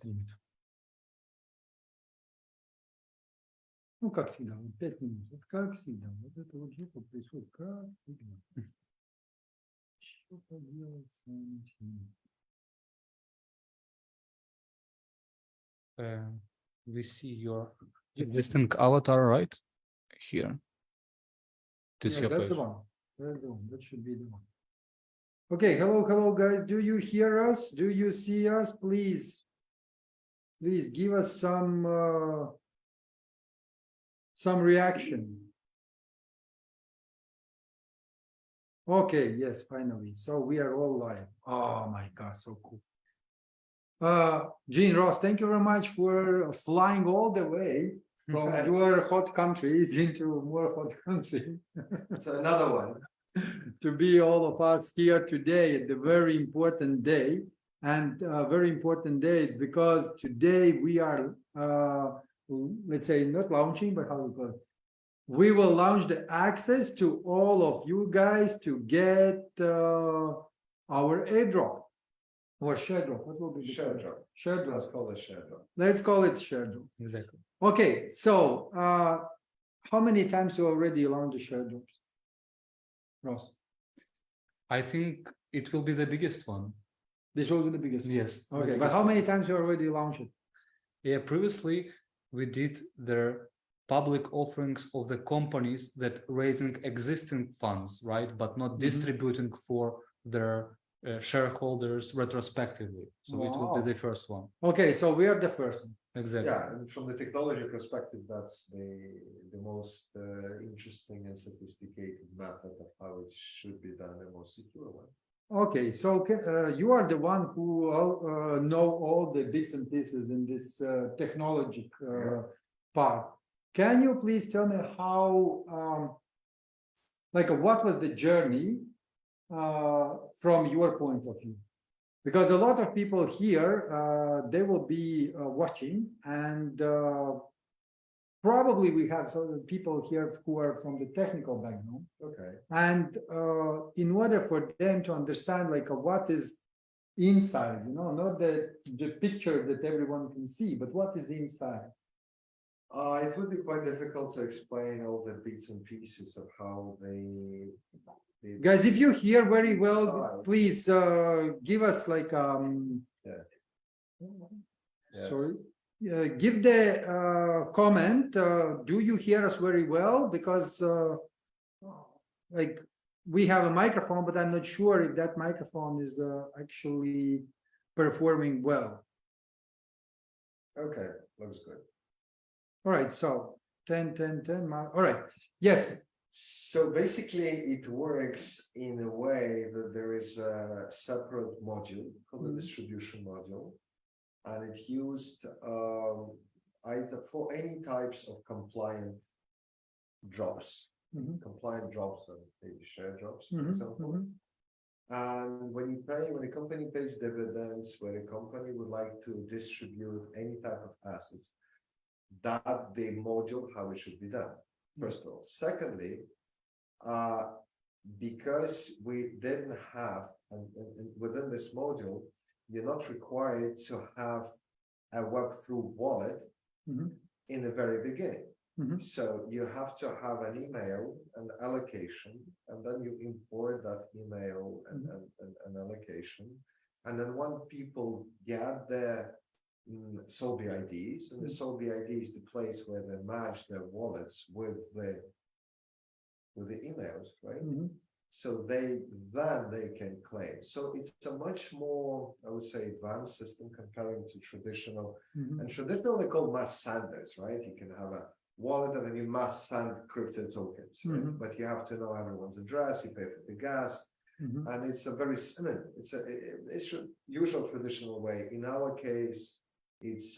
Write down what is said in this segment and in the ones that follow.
минут. Ну, как всегда, 5 минут. Вот как всегда. Вот это вот жопа происходит, как всегда. Что поделать с вами всеми? We see your existing avatar right here. This Yeah, your that's the page. one. That's the one. That should be the one. Okay, hello, guys. Do you hear us? Do you see us? Please give us some reaction. Okay, yes, finally. So we are all live. Oh my God, so cool. Gene Ross, thank you very much for flying all the way from your hot countries into more hot country. It's another one. To be all of us here today at the very important day. And very important day because today we are, let's say, not launching, but how we call it? We will launch the access to all of you guys to get our airdrop or share drop. What will be the Share drop. Share drop. Let's call it share drop. Let's call it share drop. Exactly. Okay, so how many times you already launched the share drops, Ross? I think it will be the biggest one. This will be the biggest one. Yes. the Okay, but biggest how many one. times you already launched it? Yeah, previously we did the public offerings of the companies that raising existing funds, right? But not distributing for their shareholders retrospectively. So it will Wow. be the first one. Okay, so we are the first one. Exactly. Yeah, and from the technology perspective, that's the most interesting and sophisticated method of how it should be done, a more secure one. Okay, so you are the one who know all the bits and pieces in this technology part. Can you please tell me how, like, what was the journey from your point of view? Because a lot of people here, they will be watching, and probably we have some people here who are from the technical background. Okay. And in order for them to understand, like, what is inside, you know, not the picture that everyone can see, but what is inside. It would be quite difficult to explain all the bits and pieces of how they Guys, if you hear very well, inside. please give us like Yes. sorry, give the comment. Do you hear us very well? Because like we have a microphone, but I'm not sure if that microphone is actually performing well. Okay, looks good. All right, so 10, 10, 10. All right, yes. So basically, it works in a way that there is a separate module called the distribution module, and it used either for any types of compliant drops, compliant drops and maybe share drops, for example. And when a company pays dividends, when a company would like to distribute any type of assets, that the module how it should be done. First of all. Secondly, because we didn't have, and within this module, you're not required to have a Web3 wallet in the very beginning. So you have to have an email and allocation, and then you import that email and allocation. And then when people get their Soulby IDs, and the Soulby ID is the place where they match their wallets with the emails, right? So then they can claim. So it's a much more, I would say, advanced system comparing to traditional. And traditional they call mass senders, right? You can have a wallet and then you mass send crypto tokens, right? But you have to know everyone's address, you pay for the gas. And it's a very, I mean, it's a usual traditional way. In our case, it's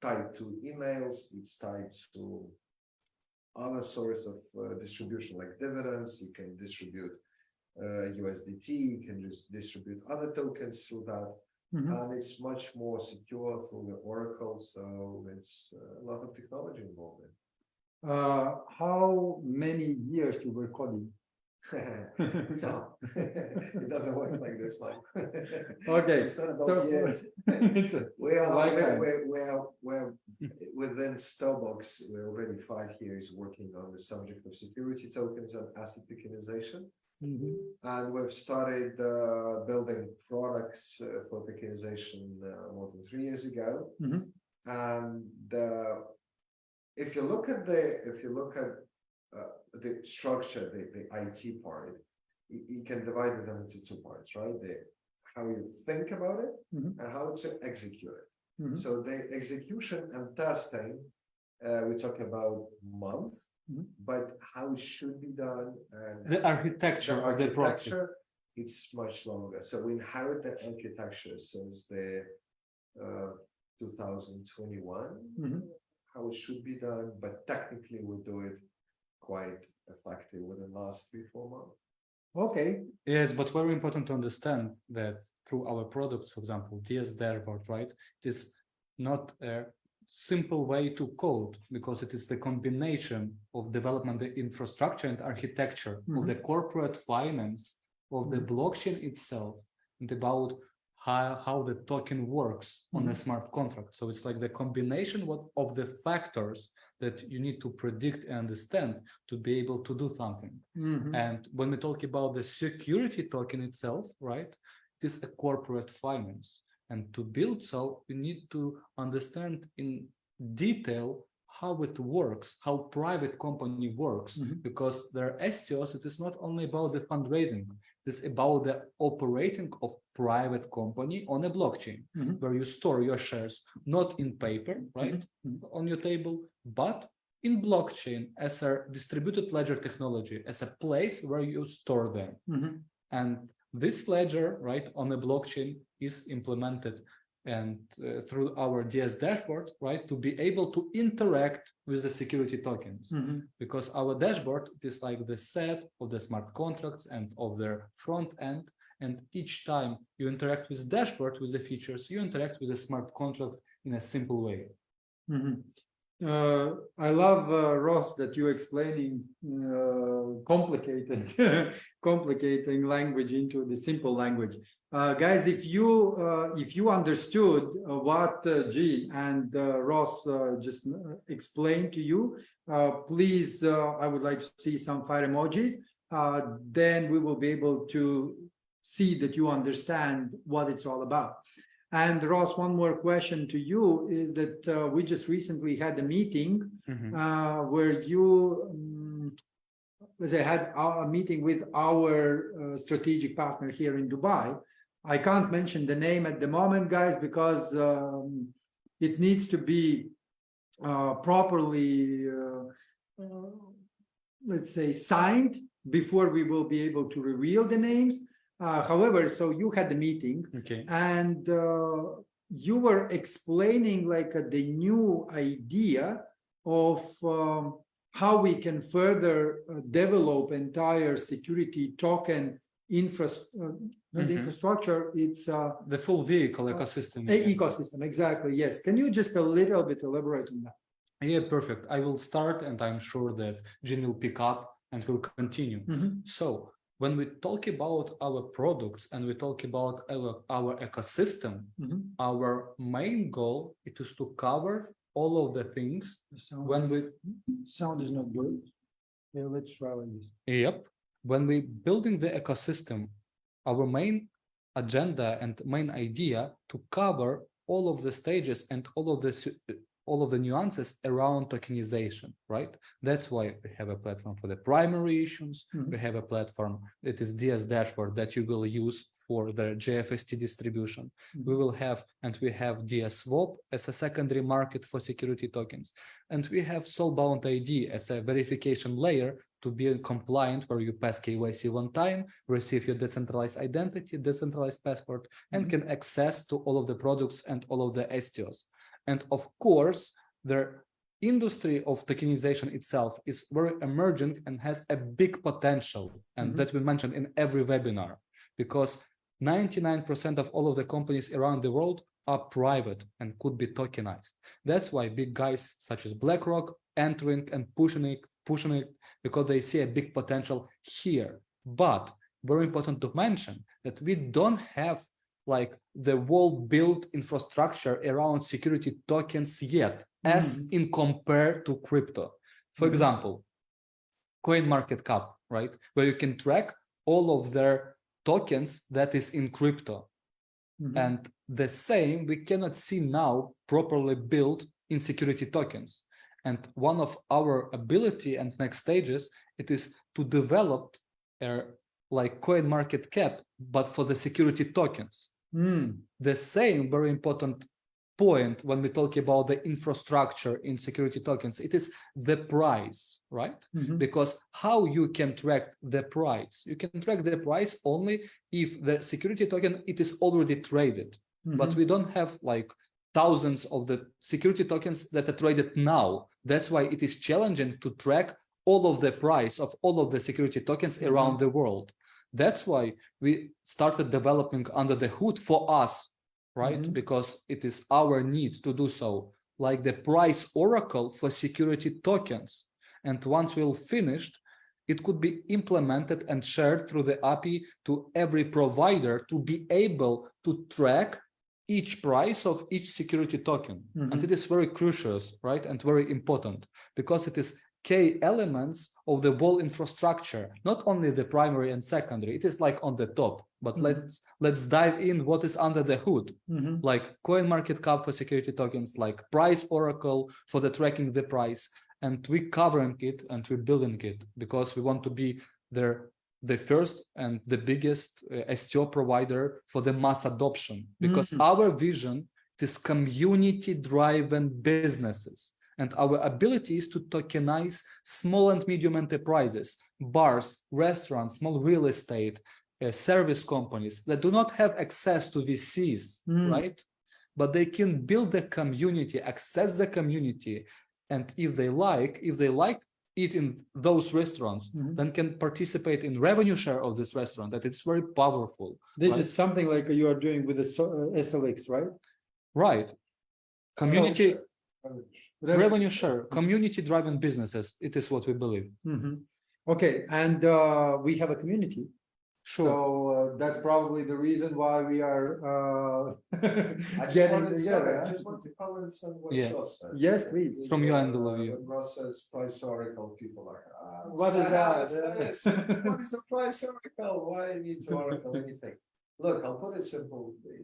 tied to emails, it's tied to other source of distribution like dividends. You can distribute USDT, you can just distribute other tokens through that. And it's much more secure through the Oracle, so it's a lot of technology involved in. How many years you were coding? No, it doesn't work like this, Mike. Okay, It's not about so- years. It's a We are, lifetime. we're within stobox, we're already 5 years working on the subject of security tokens and asset tokenization. Mhm. And we've started building products for tokenization more than 3 years ago. Mhm. And if you look at the structure, the IT part, you can divide it into 2 parts, right? How you think about it Mhm. and how to execute it. Mhm. So the execution and testing, we talk about months, Mhm. but how it should be done and The architecture of the product. architecture, it's much longer. So we inherit the architecture since the 2021, Mhm. how it should be done, but technically we do it quite effective within the last 3-4 months. Okay. Yes, but very important to understand that through our products, for example, DS dashboard, right? It is not a simple way to code because it is the combination of development, the infrastructure and architecture of the corporate finance of the blockchain itself and about how the token works on a smart contract. So it's like the combination of the factors that you need to predict and understand to be able to do something. Mhm. And when we talk about the security token itself, right, it is a corporate finance. And to build so, you need to understand in detail how it works, how private company works, because their STOs, it is not only about the fundraising, it is about the operating of private company on a blockchain, where you store your shares, not in paper, right, on your table, but in blockchain as a distributed ledger technology, as a place where you store them. And this ledger, right, on a blockchain is implemented and through our DS dashboard, right, to be able to interact with the security tokens. Because our dashboard is like the set of the smart contracts and of their front end. And each time you interact with the dashboard, with the features, you interact with a smart contract in a simple way. I love, Ross, that you're explaining complicated, complicating language into the simple language. Guys, if you understood what G and Ross just explained to you, please, I would like to see some fire emojis. Then we will be able to see that you understand what it's all about. And Ross, one more question to you is that we just recently had a meeting where you, let's say, had a meeting with our strategic partner here in Dubai. I can't mention the name at the moment, guys, because it needs to be properly, let's say, signed before we will be able to reveal the names. However, so you had the meeting, and you were explaining like the new idea of how we can further develop entire security token infrastructure. It's the full vehicle ecosystem. Ecosystem, exactly. Yes. Can you just a little bit elaborate on that? Yeah, perfect. I will start, and I'm sure that Jean will pick up and will continue. So when we talk about our products and we talk about our ecosystem, our main goal is to cover all of the things. Sound is not good. Yeah, let's try like this. Yep. When we building the ecosystem, our main agenda and main idea to cover all of the stages and all of the nuances around tokenization, right? That's why we have a platform for the primary issues. We have a platform that is DS dashboard that you will use for the GFST distribution. We will have, and we have DS swap as a secondary market for security tokens. And we have Soulbound ID as a verification layer to be compliant, where you pass KYC one time, receive your decentralized identity, decentralized passport, and can access to all of the products and all of the STOs. And of course, the industry of tokenization itself is very emerging and has a big potential, and that we mentioned in every webinar, because 99% of all of the companies around the world are private and could be tokenized. That's why big guys such as BlackRock entering and pushing it because they see a big potential here. But very important to mention that we don't have like the whole built infrastructure around security tokens yet, as in compared to crypto. For example, CoinMarketCap, right, where you can track all of their tokens that is in crypto. And the same we cannot see now properly built in security tokens. And one of our ability and next stages, it is to develop like CoinMarketCap, but for the security tokens. The same very important point when we talk about the infrastructure in security tokens, it is the price, right? Because how you can track the price? You can track the price only if the security token, it is already traded. But we don't have like thousands of the security tokens that are traded now. That's why it is challenging to track all of the price of all of the security tokens around the world. That's why we started developing under the hood for us, right? Because it is our need to do so, like the price oracle for security tokens. And once we're finished, it could be implemented and shared through the API to every provider to be able to track each price of each security token. And it is very crucial, right? And very important because it is key elements of the whole infrastructure, not only the primary and secondary, it is like on the top, but let's dive in what is under the hood, like CoinMarketCap for security tokens, like price oracle for the tracking the price, and we covering it and we're building it because we want to be the first and the biggest STO provider for the mass adoption, because our vision is community-driven businesses. And our ability is to tokenize small and medium enterprises, bars, restaurants, small real estate, service companies that do not have access to VCs, right? But they can build the community, access the community. And if they like it in those restaurants, then can participate in revenue share of this restaurant. That it's very powerful. This right? is something like you are doing with the SLX, right? Right. Community. Revenue share, community-driven businesses. It is what we believe. Okay, and we have a community. Sure. So that's probably the reason why we are getting together. I just want to comment on what Ross said. Yes, please. From your angle of view. Ross says price oracle, people are what is that? What is a price oracle? Why it needs oracle anything? Look, I'll put it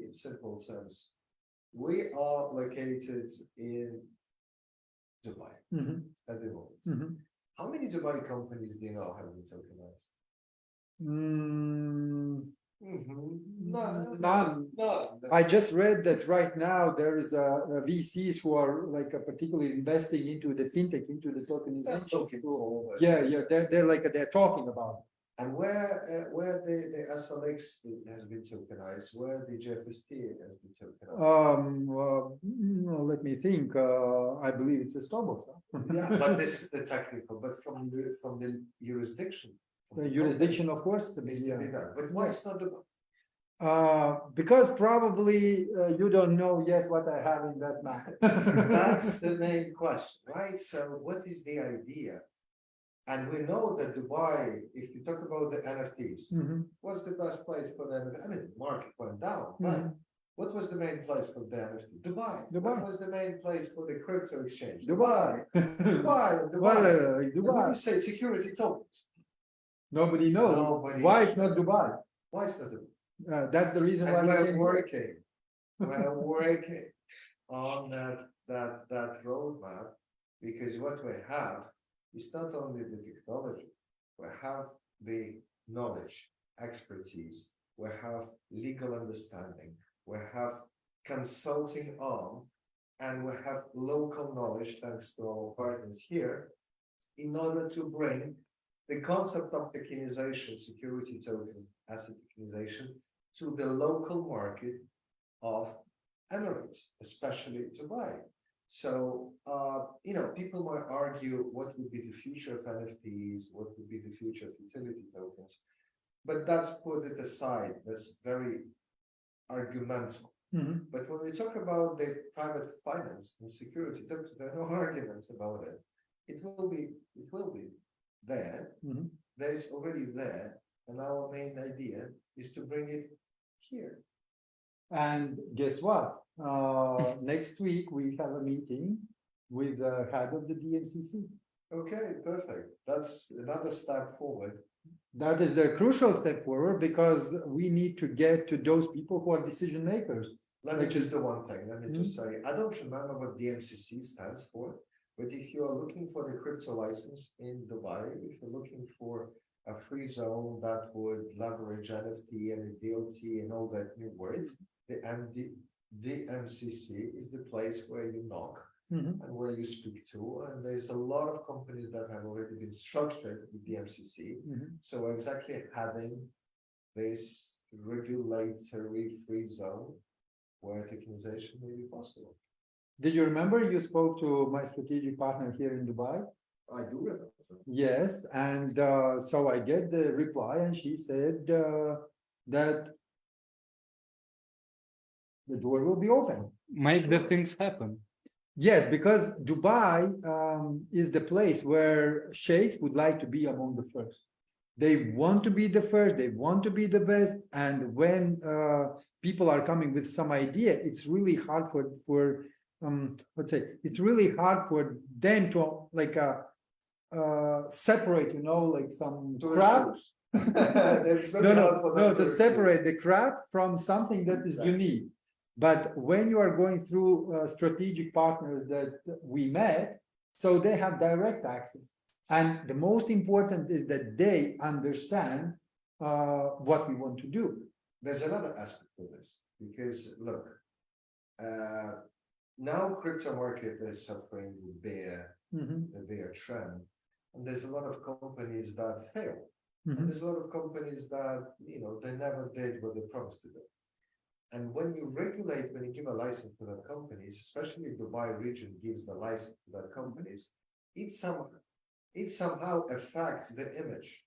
in simple terms. We are located in Dubai at the moment. How many Dubai companies do you know have been tokenized? None. I just read that right now there is a VCs who are like particularly investing into the fintech, into the tokenization. They're talking about it. And where the SLX has been tokenized, where the GFST has been tokenized? Let me think. I believe it's a stobox. Yeah, but this is the technical, but from the jurisdiction. The jurisdiction, of course, But why it's not Dubai? Because probably you don't know yet what I have in that map. That's the main question, right? So what is the idea? And we know that Dubai, if you talk about the NFTs, was the best place for them. I mean, the market went down, but what was the main place for the NFT? Dubai. What was the main place for the crypto exchange? Dubai. Dubai. When we say security tokens, nobody knows. Why it's not Dubai? Why it's not Dubai? That's the reason why we're working on that roadmap, because what we have is not only the technology, we have the knowledge, expertise, we have legal understanding, we have consulting arm, and we have local knowledge thanks to our partners here, in order to bring the concept of tokenization, security token, asset tokenization, to the local market of Emirates, especially Dubai. So, people might argue what would be the future of NFTs, what would be the future of utility tokens, but that's put it aside. That's very argumental. But when we talk about the private finance and security tokens, there are no arguments about it. It will be there. There's already there. and our main idea is to bring it here. And guess what? Next week, we have a meeting with the head of the DMCC. Okay, perfect. That's another step forward. That is the crucial step forward because we need to get to those people who are decision makers. Let me just do one thing. Let me just say, I don't remember what DMCC stands for, but if you are looking for the crypto license in Dubai, if you're looking for a free zone that would leverage NFT and DLT and all that new words, the DMCC is the place where you knock and where you speak to. And there's a lot of companies that have already been structured with DMCC. So we're exactly having this regulatory free zone where tokenization may be possible. Did you remember you spoke to my strategic partner here in Dubai? I do remember. Yes, and so I get the reply, and she said that the door will be open. Make the things happen. Yes, because Dubai is the place where sheikhs would like to be among the first. They want to be the first, they want to be the best, and when people are coming with some idea, it's really hard for let's say, it's really hard for them to like separate, you know, like some crap. No, to separate the crap from something that is unique. But when you are going through strategic partners that we met, so they have direct access. And the most important is that they understand what we want to do. There's another aspect of this, because look, now crypto market is suffering the bear trend, and there's a lot of companies that fail. And there's a lot of companies that, you know, they never did what they promised to do. And when you regulate, when you give a license to that companies, especially if Dubai region gives the license to that companies, it somehow affects the image.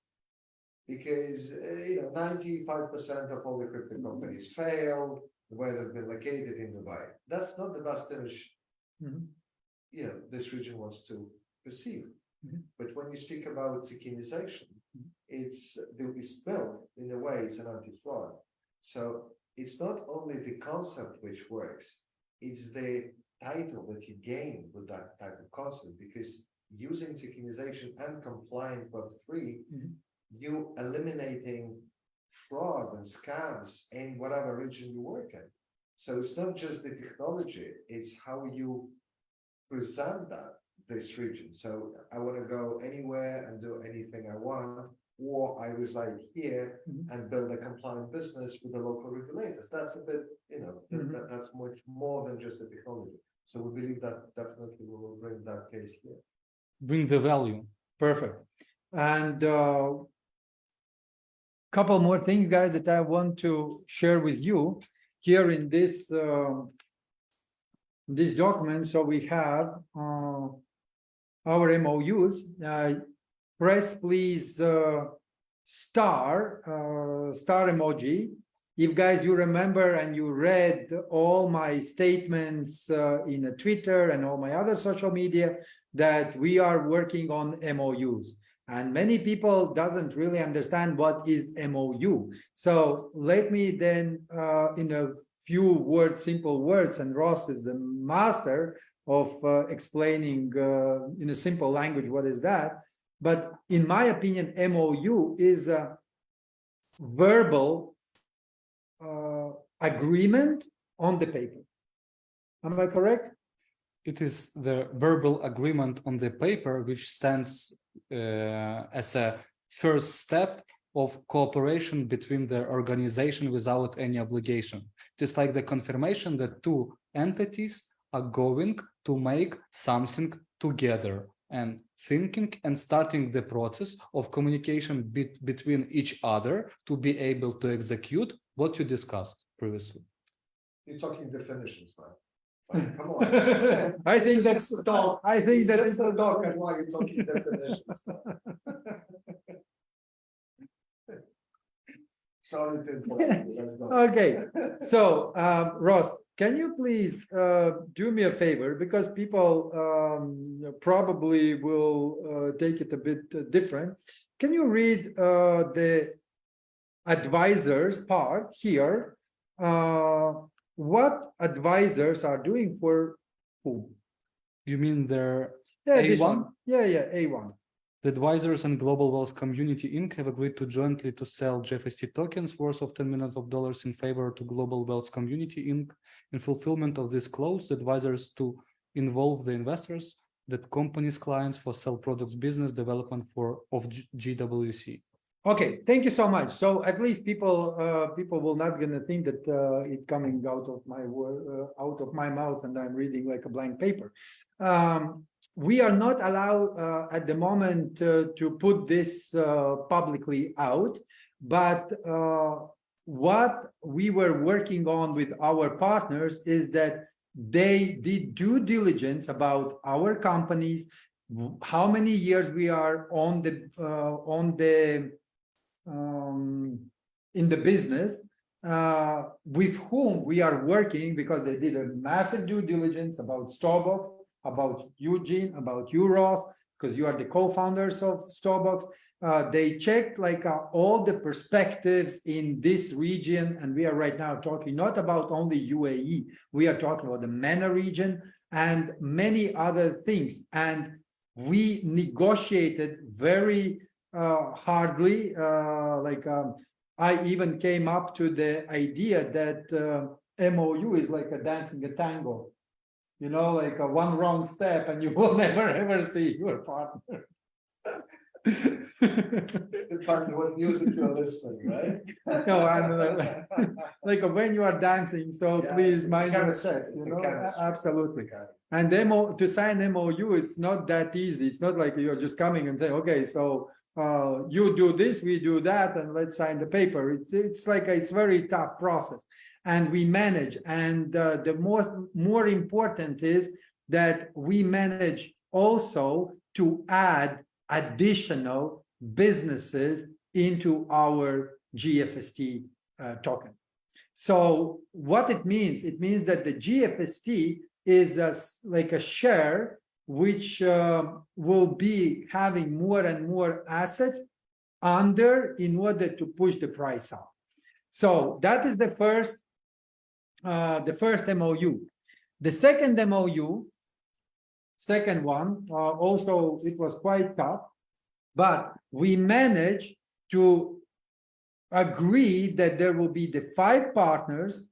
Because, you know, 95% of all the crypto companies fail, where they've been located in Dubai. That's not the best image, you know, this region wants to perceive. But when you speak about tokenization, it's built in a way, it's an anti-fraud. So it's not only the concept which works, it's the title that you gain with that type of concept, because using tokenization and compliant Web3, you eliminating fraud and scams in whatever region you work in. So it's not just the technology, it's how you present this region. So I want to go anywhere and do anything I want, or I reside here and build a compliant business with the local regulators. That's a bit, you know, that's much more than just the technology. So we believe that definitely we will bring that case here. Bring the value. Perfect. And couple more things, guys, that I want to share with you here in this this document. So we have our MOUs. Press please star emoji. If guys you remember and you read all my statements in Twitter and all my other social media, that we are working on MOUs. And many people doesn't really understand what is MOU. So let me then, in a few words, simple words, and Ross is the master of explaining in a simple language what is that. But in my opinion, MOU is a verbal agreement on the paper. Am I correct? It is the verbal agreement on the paper, which stands as a first step of cooperation between the organization without any obligation. It is like the confirmation that two entities are going to make something together and thinking and starting the process of communication between each other to be able to execute what you discussed previously. You're talking definitions, man. Come on. I think that's the talk. I think that That's is the talk, and why you're talking definitions. Sorry to interrupt you. Let's go. okay. So Ross, can you please do me a favor, because people probably will take it a bit different. Can you read the advisors part here, what advisors are doing for whom? You mean their Yeah, this A1? one. Yeah, A1. The advisors and Global Wealth Community Inc. have agreed to jointly to sell GFST tokens worth of $10 million in favor to Global Wealth Community Inc. In fulfillment of this clause, the advisors to involve the investors, that company's clients for sell products business development of GWC. Okay, thank you so much. So at least people will not gonna think that it coming out of my mouth and I'm reading like a blank paper. We are not allowed at the moment to put this publicly out, but what we were working on with our partners is that they did due diligence about our companies, how many years we are in the business, with whom we are working, because they did a massive due diligence about stobox, about Eugene, about you, Ross, because you are the co-founders of stobox. They checked like all the perspectives in this region, and we are right now talking not about only UAE, we are talking about the MENA region and many other things. And we negotiated very hardly, I even came up to the idea that MOU is like a dancing a tango, you know, like one wrong step and you will never ever see your partner. In fact, what music you're listening, right? No, I'm like when you are dancing, so Yeah, please it's mind your chemistry, step, it's you a know, chemistry. absolutely. Okay. And to sign MOU, it's not that easy. It's not like you're just coming and saying, okay, so you do this, we do that, and let's sign the paper. It's like it's very tough process, and we manage. And the more important is that we manage also to add additional businesses into our GFST token. So what it means that the GFST is like a share which will be having more and more assets in order to push the price up. So that is the first MOU. The second MOU, second one, also it was quite tough, but we managed to agree that there will be the 5 partners,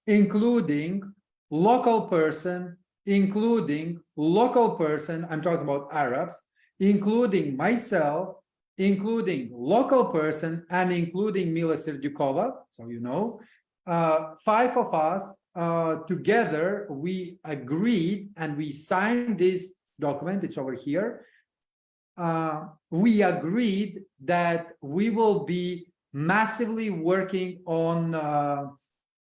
including local person, I'm talking about Arabs, including myself, including local person, and including Mila Serdukova, so you know, 5 of us together, we agreed and we signed this document, it's over here. We agreed that we will be massively working on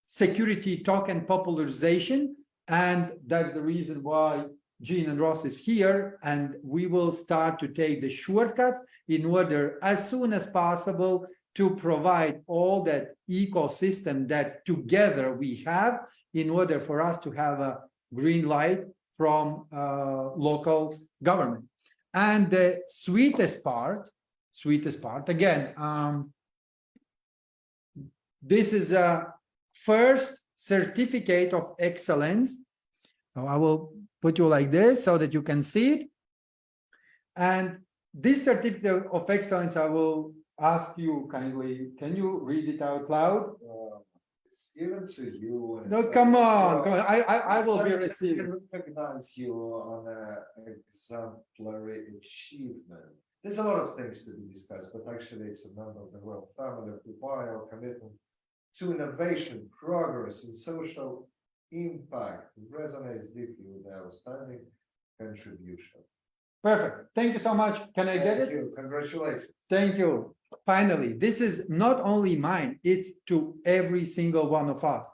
security token popularization, and that's the reason why Gene and Ross is here, and we will start to take the shortcuts in order as soon as possible to provide all that ecosystem that together we have in order for us to have a green light from local government. And the sweetest part again, this is a first certificate of excellence. So I will put you like this so that you can see it. And this certificate of excellence, I will ask you kindly, can you read it out loud? It's given to you. No, come on. I will be receiving. Can recognize you on an exemplary achievement. There's a lot of things to be discussed, but actually it's a member of the royal family who by our commitment to innovation, progress, and social impact resonates deeply with their outstanding contribution. Perfect. Thank you so much. Can I get it? Thank you. Congratulations. Thank you. Finally, this is not only mine, it's to every single one of us.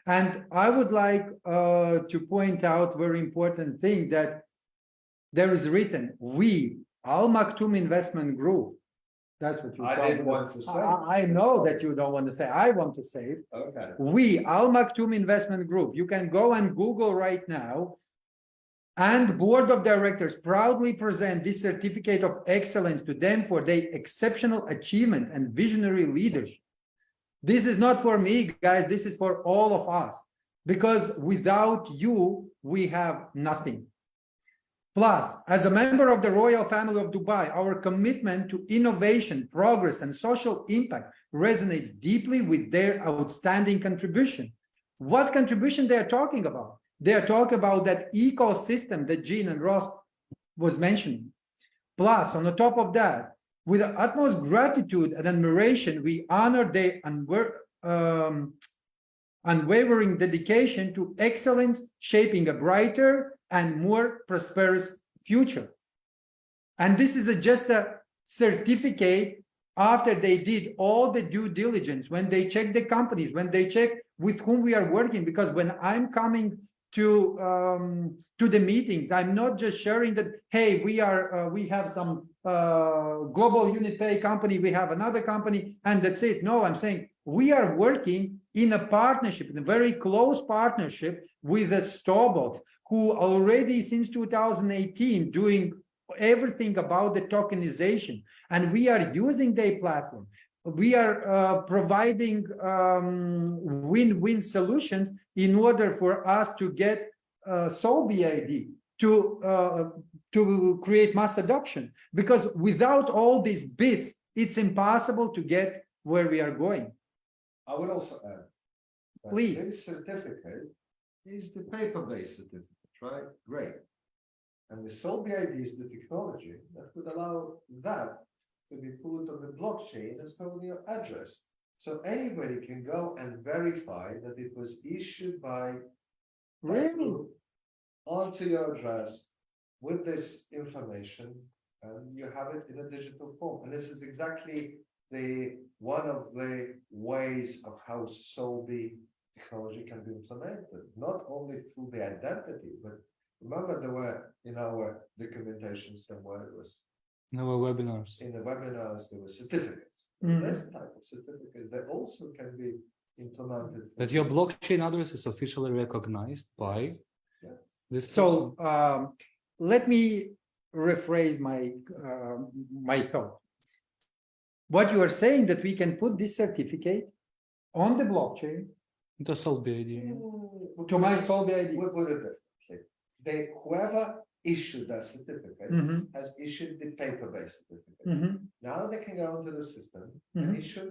And I would like to point out very important thing that there is written, we, Al Maktoum Investment Group. That's what you I didn't want to say. I know that you don't want to say. I want to say it. Okay. We, Al Maktoum Investment Group. You can go and Google right now. and board of directors proudly present this certificate of excellence to them for their exceptional achievement and visionary leadership. This is not for me, guys. This is for all of us, because without you, we have nothing. Plus, as a member of the royal family of Dubai, our commitment to innovation, progress, and social impact resonates deeply with their outstanding contribution. What contribution they are talking about? They are talking about that ecosystem that Jean and Ross was mentioning. Plus, on the top of that, with the utmost gratitude and admiration, we honor their unwavering dedication to excellence, shaping a brighter and more prosperous future. And this is just a certificate after they did all the due diligence, when they check the companies, when they check with whom we are working. Because when I'm coming to the meetings, I'm not just sharing that, hey, we have some global unit pay company, we have another company, and that's it. No, I'm saying we are working in a partnership, in a very close partnership with the stobox, who already since 2018 doing everything about the tokenization, and we are using their platform. We are providing win-win solutions in order for us to get SolBID to create mass adoption. Because without all these bits, it's impossible to get where we are going. I would also add, that Please. this certificate is the paper-based certificate, right? Great. And the SolBID is the technology that would allow that to be put on the blockchain and stored in your address. So anybody can go and verify that it was issued by Really? onto your address with this information, and you have it in a digital form. And this is exactly one of the ways of how SolBID technology can be implemented, not only through the identity, but remember there were in our documentation somewhere, it was In our webinars. in the webinars, there were certificates. Mhm. This type of certificates, they also can be implemented. That your blockchain address is officially recognized by this person. So let me rephrase my thought. What you are saying that we can put this certificate on the blockchain To solve the idea. to my SolBID. We put it differently. Whoever issued that certificate Mhm, has issued the paper-based certificate. mhm, Now they can go into the system and issue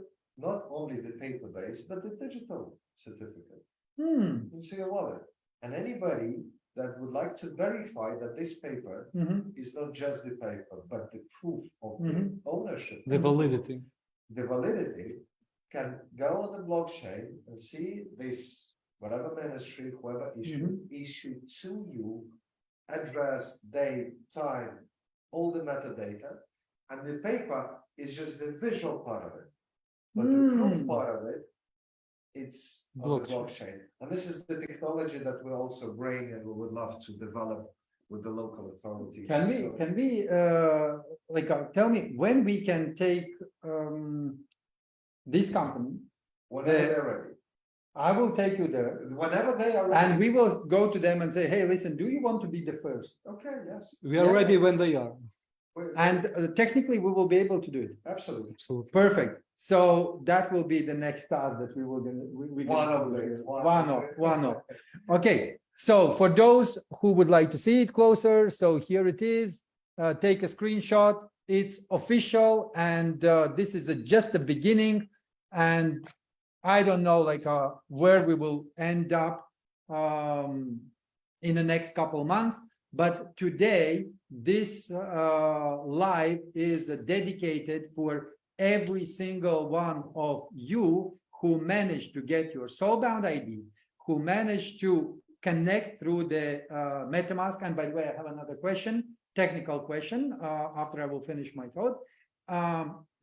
not only the paper-based, but the digital certificate hmm, into your wallet. And anybody that would like to verify that this paper mhm, is not just the paper, but the proof of the ownership. The validity. The validity can go on the blockchain and see this, whatever ministry, whoever issued to you, address, date, time, all the metadata, and the paper is just the visual part of it. But the proof part of it, it's on the blockchain. And this is the technology that we also bring and we would love to develop with the local authorities. Can we tell me when we can take this company? Whenever they're ready. I will take you there. Whenever they are ready. And we will go to them and say, hey, listen, do you want to be the first? Okay, yes. We are ready when they are. And technically, we will be able to do it. Absolutely. Absolutely. Perfect. So that will be the next task that we will one of. Okay. So for those who would like to see it closer, so here it is. Take a screenshot. It's official, and this is just the beginning. And I don't know, where we will end up in the next couple of months. But today, this live is dedicated for every single one of you who managed to get your Soulbound ID, who managed to connect through the MetaMask. And by the way, I have another question, technical question, after I will finish my thought.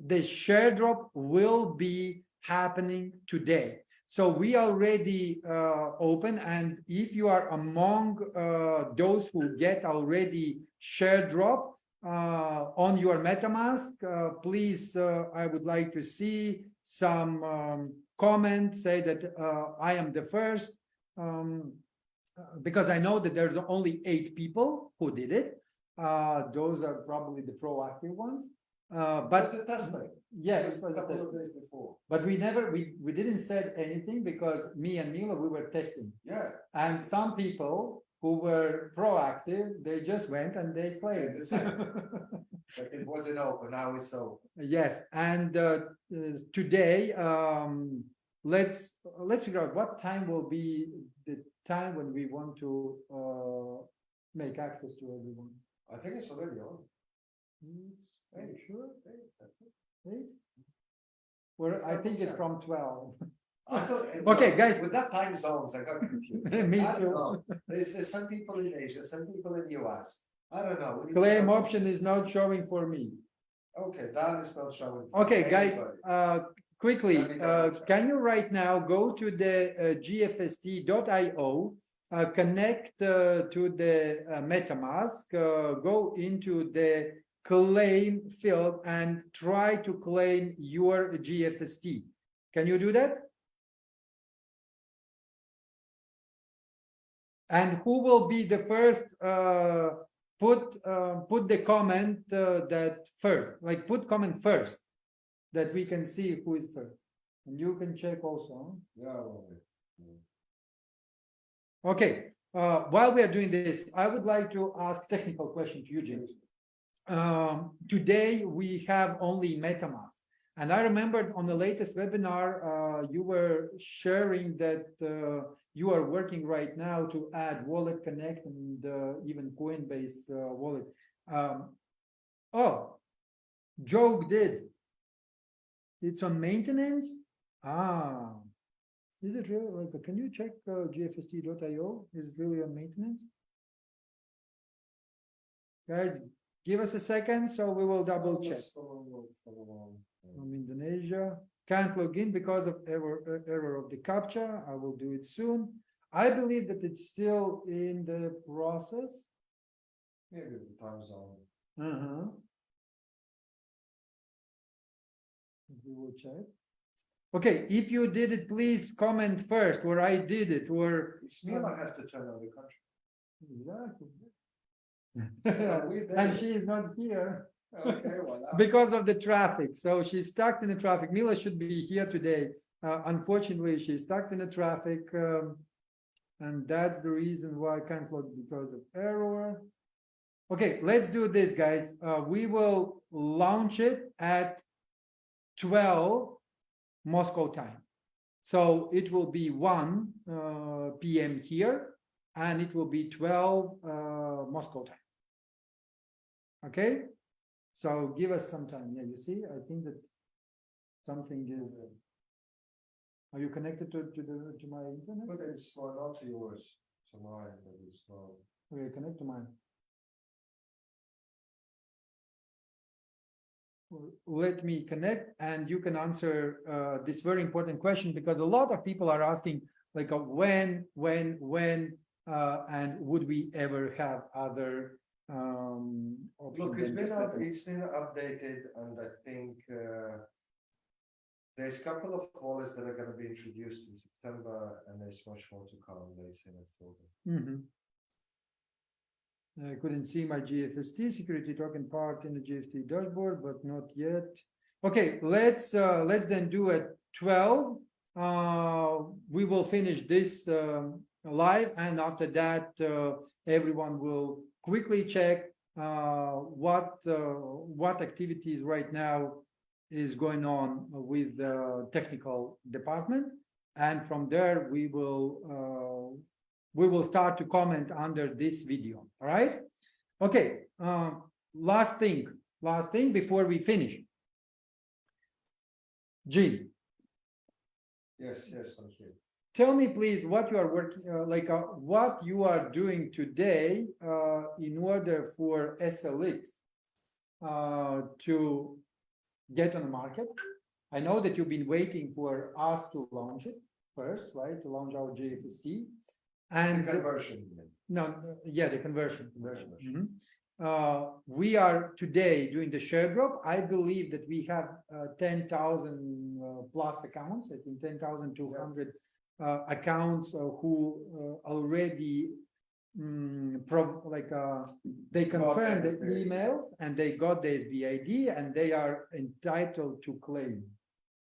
The share drop will be happening today. So we already open, and if you are among those who get already share drop on your MetaMask, please, I would like to see some comments, say that I am the first. because I know that there's only 8 people who did it. Those are probably the proactive ones. But But the testing. yeah, It it's was for a the couple test. of days before. But we didn't said anything because me and Mila, we were testing. Yeah. And some people who were proactive, they just went and they played. Yeah, the same. But it wasn't open, now it's open. Yes, and today, let's figure out what time will be the time when we want to make access to everyone. I think it's already on. Are you sure? Hey, 8? Well, I think it's from 12. I thought, Okay, guys. With that time zones, I got confused. Me I don't too. know. There's some people in Asia, some people in US. I don't know. We need to Claim know. option is not showing for me. Okay, that is not showing. for Okay, guys, anybody. quickly, Let me double check. can you right now go to the GFST.io, connect to the MetaMask, go into the claim field and try to claim your GFST. Can you do that? And who will be the first? Put the comment that first, like put comment first, that we can see who is first. And you can check also. Yeah, well, Okay, while we are doing this, I would like to ask technical question to you, James. Today we have only MetaMask. And I remembered on the latest webinar, you were sharing that you are working right now to add Wallet Connect and even Coinbase wallet. Oh, Joke did. It's on maintenance? Ah, is it really? Like, can you check GFST.io? Is it really on maintenance? Guys, give us a second, so we will double check. From Indonesia, can't log in because of error of the captcha. I will do it soon. I believe that it's still in the process. maybe the time zone. We will check. Okay, if you did it, please comment first, or I did it, or Smila has to turn on the country. exactly. we did And it. she is not here. Okay, well. Because of the traffic, so she's stuck in the traffic. Mila should be here today. Unfortunately, she's stuck in the traffic, and that's the reason why I can't log because of error. Okay, let's do this, guys. We will launch it at 12 Moscow time. So it will be 1 p.m. here, and it will be 12 Moscow time. Okay? So give us some time. Yeah, you see, I think that something is. Are you connected to my internet? But it's not to yours, to mine, but it's not. Okay, connect to mine. Let me connect, and you can answer this very important question, because a lot of people are asking, like, when, and would we ever have other options? Look, than just that? it's been updated, and I think there's a couple of wallets that are going to be introduced in September, and there's much more to come. They say in October. I couldn't see my GFST security token part in the GFT dashboard, but not yet. Okay, let's then do at 12. We will finish this live, and after that, everyone will quickly check what activities right now is going on with the technical department, and from there we will start to comment under this video. All right. Okay. Last thing before we finish. Gene. Yes, I'm here. Tell me, please, what you are working, what you are doing today in order for SLX to get on the market. I know that you've been waiting for us to launch it first, right? To launch our GFST. And the conversion. Yeah, the conversion. We are today doing the share drop. I believe that we have 10,000 plus accounts. I think 10,200 accounts who already they confirmed the emails and they got the SBID and they are entitled to claim.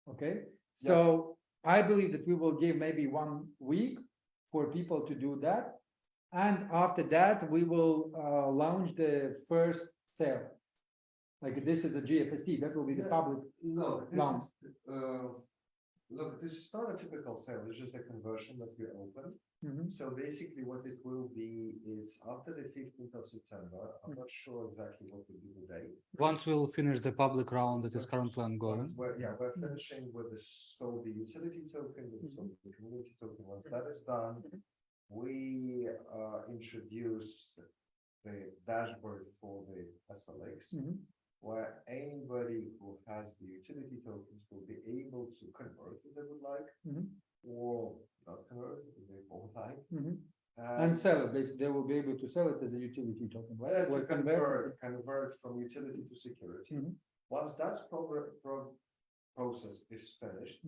Okay, so I believe that we will give maybe 1 week for people to do that, and after that we will launch the first sale. Like this is a GFST, that will be the public launch. Look, this is not a typical sale, it's just a conversion that we open. So basically what it will be is after the 15th of September, I'm not sure exactly what will be the date. Once we'll finish the public round that is currently ongoing. We're finishing with the Soulbound utility token, with the Soulbound community token. Once that is done, we introduce the dashboard for the SLX, where anybody who has the utility tokens will be able to convert if they would like, or not convert if they won't like. And sell it, basically, they will be able to sell it as a utility token, right? To convert from utility to security. Once that process is finished,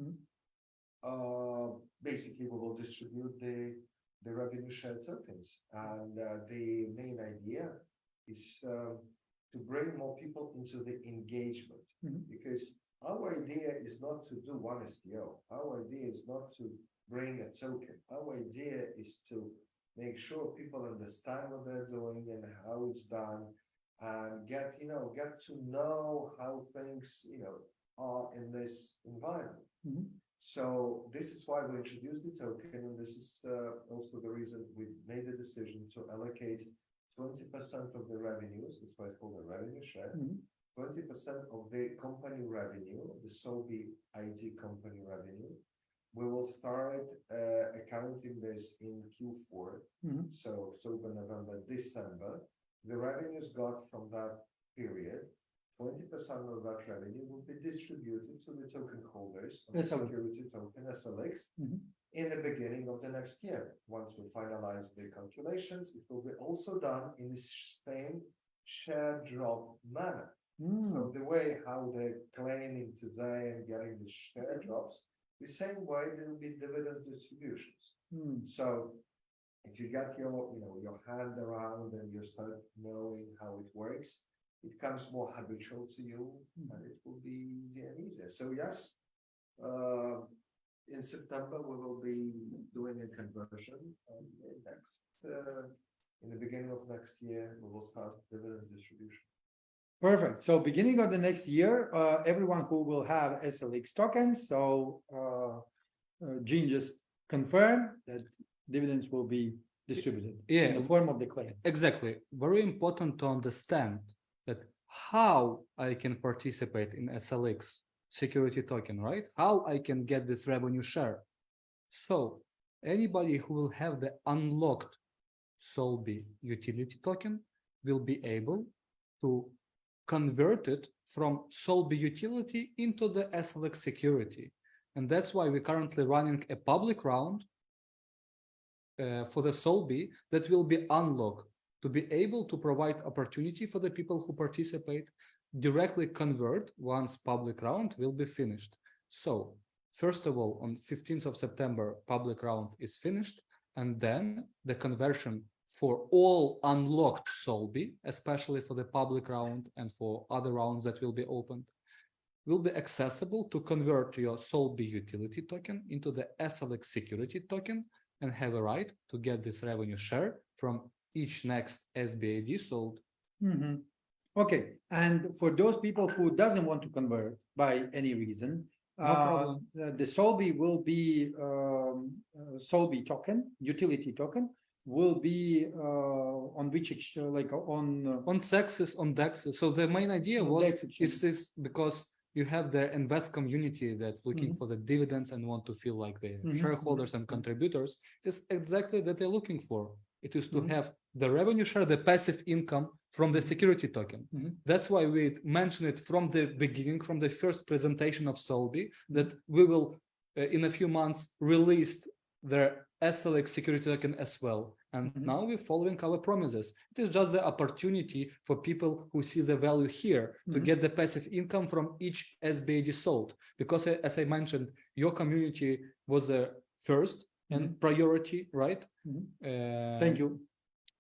basically we will distribute the revenue share tokens. And the main idea is to bring more people into the engagement, because our idea is not to do one STO. Our idea is not to bring a token. Our idea is to make sure people understand what they're doing and how it's done, and get to know how things, are in this environment. So this is why we introduced the token, and this is also the reason we made the decision to allocate 20% of the revenues, that's why it's called a revenue share, 20% of the company revenue, the Soulbound ID company revenue. We will start accounting this in Q4, so October, November, December. The revenues got from that period, 20% of that revenue will be distributed to the token holders of the security token SLX in the beginning of the next year. Once we finalize the calculations, it will be also done in the same share drop manner. So the way how they're claiming today and getting the share drops, the same way there will be dividend distributions. So if you get your hand around and you start knowing how it works, it becomes more habitual to you, and it will be easier and easier. So yes, in September we will be doing a conversion, and in the beginning of next year we will start dividend distribution. Perfect. So beginning of the next year, everyone who will have SLX tokens, so Gene just confirmed that dividends will be distributed in the form of the claim. Exactly. Very important to understand that how I can participate in SLX security token, right? How I can get this revenue share. So anybody who will have the unlocked Soulbound utility token will be able to convert it from Soulbound utility into the SLX security. And that's why we're currently running a public round for the Soulbound that will be unlocked to be able to provide opportunity for the people who participate directly convert once public round will be finished. So first of all, on 15th of September, public round is finished, and then the conversion for all unlocked Soulbound, especially for the public round and for other rounds that will be opened, will be accessible to convert your Soulbound utility token into the SLX security token and have a right to get this revenue share from each next SBID sold. Okay, and for those people who doesn't want to convert by any reason, the Soulbound will be Soulbound token, utility token, will be on which like on Texas, on DEXs. So the main idea was is because you have the invest community that looking for the dividends and want to feel like the shareholders and contributors. Is exactly that they're looking for. It is to have the revenue share, the passive income from the security token. That's why we mentioned it from the beginning, from the first presentation of Soulbound, that we will in a few months release the SLX security token as well. And now we're following our promises. It is just the opportunity for people who see the value here to get the passive income from each SBID sold. Because as I mentioned, your community was the first and priority, right? Thank you.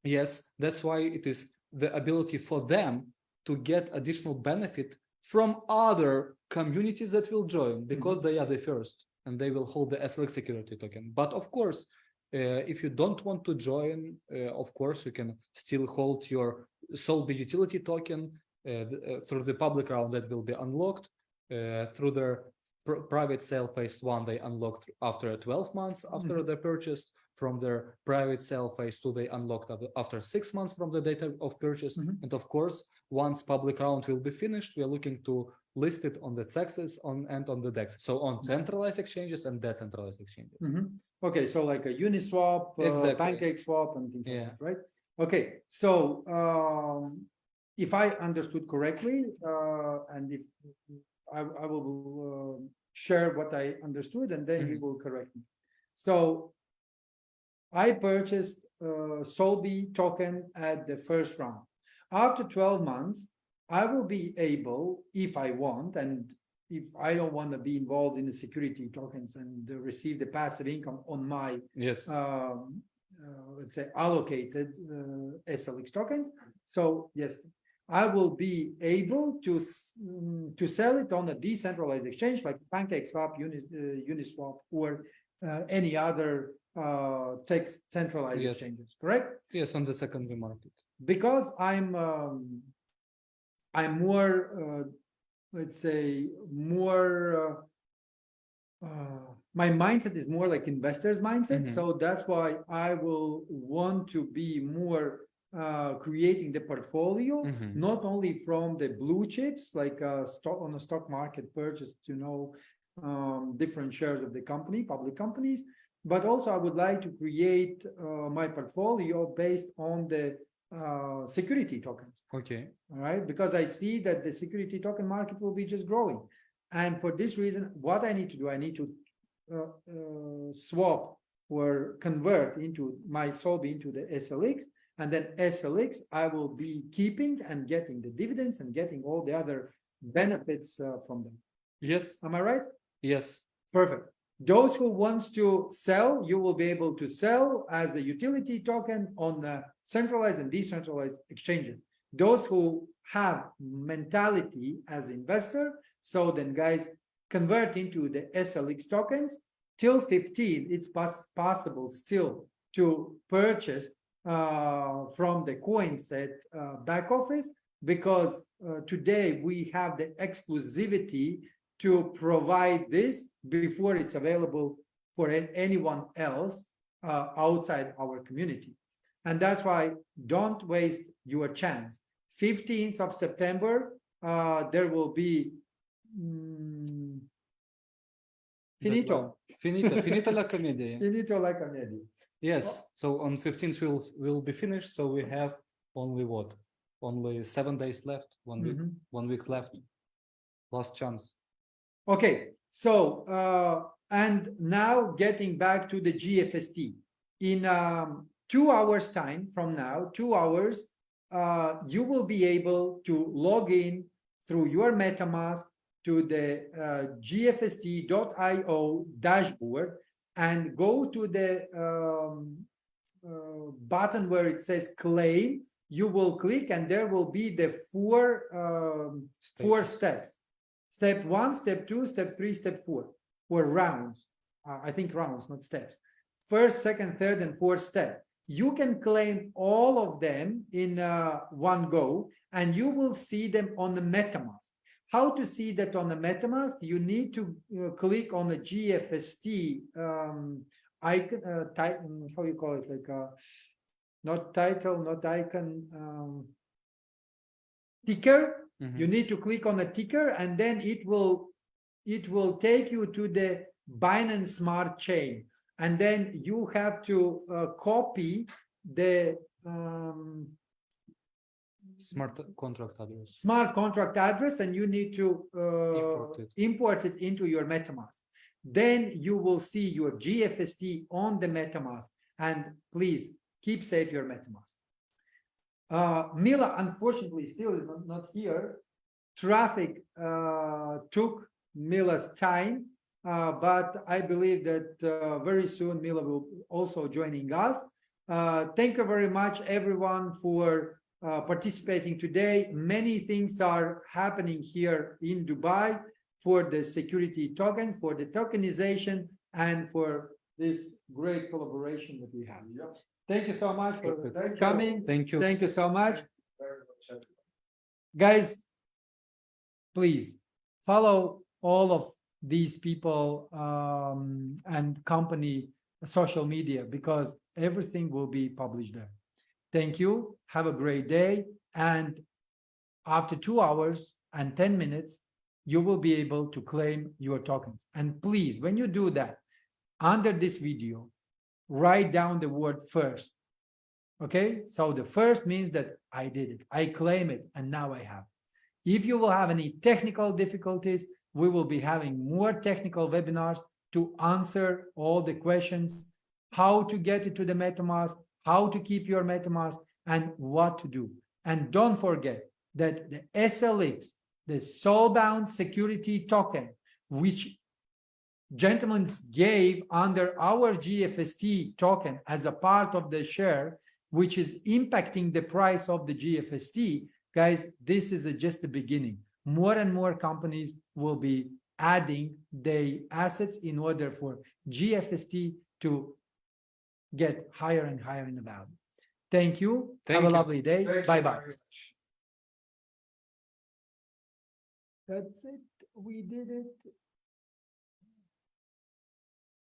Yes, that's why it is the ability for them to get additional benefit from other communities that will join, because they are the first and they will hold the SLX security token. But of course, if you don't want to join, of course, you can still hold your Soulbound utility token through the public round that will be unlocked through the private sale phase 1. They unlocked after 12 months after the purchase. From their private sale phase 2, they unlocked after 6 months from the date of purchase. And of course, once public round will be finished, we are looking to list it on the CEXs and on the DEX. So on centralized exchanges and decentralized exchanges. Okay, so like a Uniswap, PancakeSwap, and things like that, right? Okay, so if I understood correctly, and if I will share what I understood, and then you will correct me. So I purchased Soulbound token at the first round. After 12 months, I will be able, if I want, and if I don't want to be involved in the security tokens and receive the passive income on my, let's say, allocated SLX tokens. So yes, I will be able to sell it on a decentralized exchange like PancakeSwap, Uniswap, or any other centralized exchanges, correct? Yes, on the secondary market. Because I'm more, let's say, more. My mindset is more like investors' mindset, so that's why I will want to be more creating the portfolio, not only from the blue chips, like stock on a stock market purchase, different shares of the company, public companies, but also I would like to create my portfolio based on the security tokens. Okay. All right, because I see that the security token market will be just growing, and for this reason, what I need to do, I need to swap or convert into my Soulbound into the SLX, and then SLX I will be keeping and getting the dividends and getting all the other benefits from them. Yes. Am I right? Yes. Perfect. Those who wants to sell, you will be able to sell as a utility token on the centralized and decentralized exchanges. Those who have mentality as investor, so then guys, convert into the SLX tokens. Till 15, it's possible still to purchase from the Coinset back office, because today we have the exclusivity to provide this before it's available for anyone else outside our community. And that's why don't waste your chance. 15th of September, there will be finito. Finito la commedia. Finito la commedia. Yes. So on 15th we'll be finished. So we have only what? Only 7 days left. 1 week. 1 week left. Last chance. Okay. So and now getting back to the GFST. In 2 hours time from now, 2 hours, you will be able to log in through your MetaMask to the GFST.io dashboard and go to the button where it says claim. You will click and there will be the four steps. Step 1, step 2, step 3, step 4, or rounds. I think rounds, not steps. First, second, third, and fourth step. You can claim all of them in one go, and you will see them on the MetaMask. How to see that on the MetaMask? You need to click on the GFST icon, how you call it, like not title, not icon, ticker. You need to click on the ticker, and then it will take you to the Binance Smart Chain, and then you have to copy the smart contract address, and you need to import it into your MetaMask. Then you will see your GFST on the MetaMask, and please keep safe your MetaMask. Mila, unfortunately, still is not here. Traffic took Mila's time, but I believe that very soon Mila will also joining us. Thank you very much, everyone, for participating today. Many things are happening here in Dubai for the security tokens, for the tokenization, and for this great collaboration that we have. Yep. Thank you so much for Thank you. coming. Thank you. Thank you so much. Very much, everyone. Guys, please follow all of these people and company social media, because everything will be published there. Thank you. Have a great day. And after 2 hours and 10 minutes, you will be able to claim your tokens. And please, when you do that, under this video, write down the word first. Okay, so the first means that I did it, I claim it, and now I have. If you will have any technical difficulties, we will be having more technical webinars to answer all the questions, how to get it to the MetaMask, how to keep your MetaMask, and what to do. And don't forget that the SLX, the Soulbound security token, which gentlemen gave under our GFST token as a part of the share, which is impacting the price of the GFST, guys, this is just the beginning. More and more companies will be adding their assets in order for GFST to get higher and higher in the value. Thank you. Thank Have a you. lovely day. Thank you Bye-bye. very much. That's it. We did it.